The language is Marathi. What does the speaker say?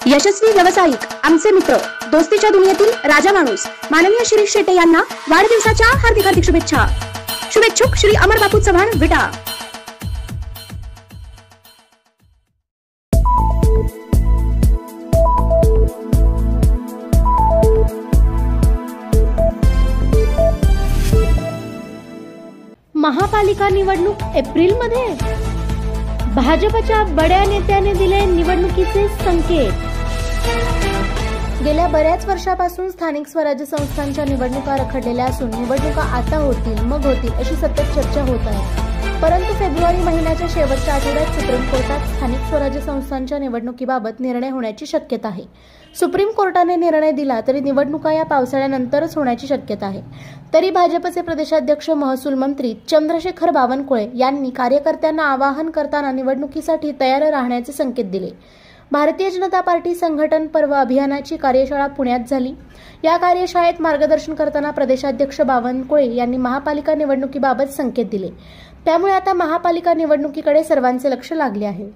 यशस्वी व्यावसायिक आमचे मित्र दोस्तीच्या दुनियेतील राजा माणूस माननीय शिरीष शेटे यांना वाढदिवसाच्या हार्दिक शुभेच्छा। शुभेच्छुक श्री अमर बापू चव्हाण विटा। महापालिका निवडणूक एप्रिल मध्ये, भाजपच्या बड्या नेत्याने दिले निवडणुकीचे संकेत। गेल्या बऱ्याच वर्षापासून स्थानिक स्वराज्य संस्थांच्या निवडणुका रखडलेल्या असून निवडणुका आता होतील मग होतील अशी सतत चर्चा होत आहे। परंतु फेब्रुवारी महिन्याच्या शेवटच्या आठवड्यात सुप्रीम कोर्टात स्थानिक स्वराज्य संस्थांच्या निवडणुकीबाबत निर्णय होण्याची शक्यता आहे। सुप्रीम कोर्टाने निर्णय दिला तरी निवडणुका या पावसाळ्यानंतरच होण्याची शक्यता आहे। तरी भाजपचे प्रदेशाध्यक्ष महसूल मंत्री चंद्रशेखर बावनकुळे यांनी कार्यकर्त्यांना आवाहन करताना निवडणुकीसाठी तयार राहण्याचे संकेत दिले। भारतीय जनता पार्टी संघटन पर्व अभियानाची कार्यशाळा पुण्यात झाली। या कार्यशाळेत मार्गदर्शन करताना प्रदेशाध्यक्ष बावनकुळे यांनी महापालिका निवडणुकीबाबत संकेत दिले। त्यामुळे आता महापालिका निवडणुकीकडे सर्वांचे लक्ष लागले आहे।